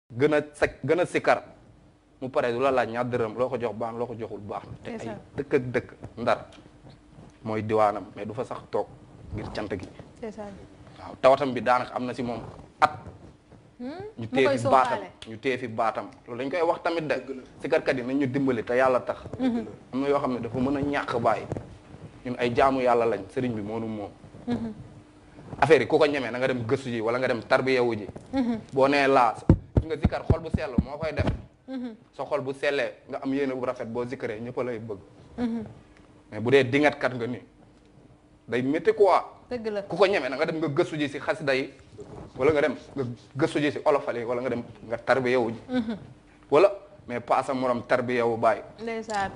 gën a gën a sikar mu pare du la laaj ñaar dërëm loo ko jox baax loo ko joxul baax te ay dëkk ak dëkk ndar mooy diwaanam mais du fa sax toog ngir cant gi waaw tawatam bi daanaka am na si moom at ñu téye fi baatam ñu téye fi baatam loolu dañ koy wax tamit de sikarkat yi nañ ñu dimbali te yàlla tax am na yoo xam ne dafa mën a ñàkk bàyyi ñun ay jaamu yàlla lañ sëriñ bi moonu moom affaire yi ku ko ñemee na nga dem gëstu ji wala nga dem tarbiyewu ji boo nee laa nga zikar xol bu sell moo koy def sa xol bu sellee nga am yéene bu rafet boo zikaree ñëpp lay bëgg mais bu dee dingat kat nga ni day métti quoi dëgg la ku ko ñemee na nga dem nga gëstu ji si xasida yi wala nga dem nga gëstu ji si olofal yi wala nga dem nga tarbiyewu ji wala mais pas sa morom tarbiyewu bàyyi ndeysaan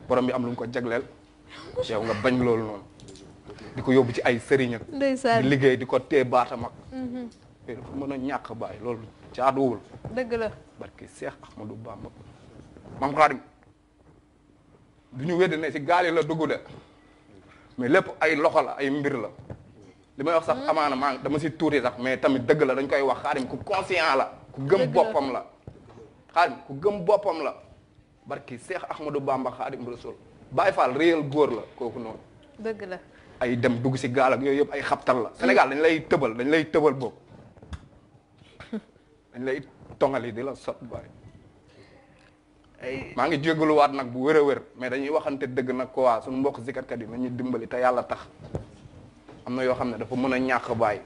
borom bi am lu mu ko jagleel yow nga bañ loolu noonu di ko yóbbu ci ay sëriñ ak di liggéey di ko tee baatam ak dafa mën a ñàkk bàyyi loolu jaaduwul dëgg la barki Seex Ahmadou Bamba Maam Xaadim du ñu wedd ne si gaal yi la dugg de mais lépp ay loxo la ay mbir la li may wax sax amaana maa dama si tuuti sax mais tamit dëgg la dañ koy wax Xaadim ku conscient la ku gëm boppam la Xaadim ku gëm boppam la barki Seex Ahmadou Bamba Xaadim Rasul Baay Faal réel góor la kooku noonu dëgg la ay dem dugg si gaal ak yooyu yëpp ay xabtal la Sénégal dañ lay tëbal boobu dañ lay tongali di la sot baay maa ngi jégaluwaat nag bu wér a wér mais dañuy waxante dëgg nag ko waa suñu mbokk zikarkat yi nañu dimbali te yàlla tax am na yoo xam ne dafa mën a ñàkk baay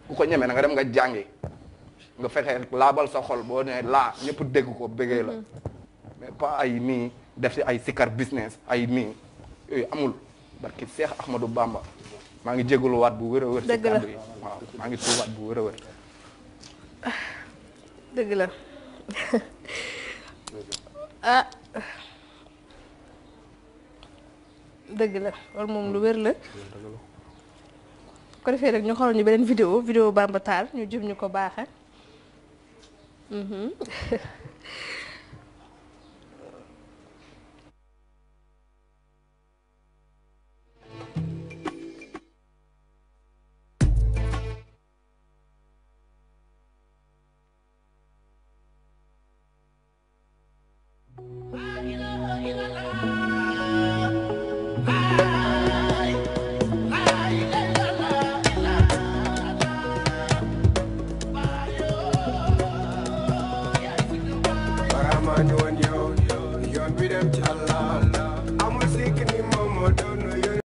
ku ko ñemee na nga dem nga jàngi nga fexe laabal sa xol boo ne laa ñëpp dégg ko bëggee la mais pas ay nii def si ay sikar business ay nii yooyu amul barki Seex Ahmadou Bamba maa ngi jégaluwaat bu wér a wér si kàddu yi waaw maa ngi tuubaat bu wér a wér dëgg la ah dëgg la loolu moom lu wér la ko defee rek ñu xool ñu beneen vidéo Bamba Tall ñu jëm ñu ko baaxe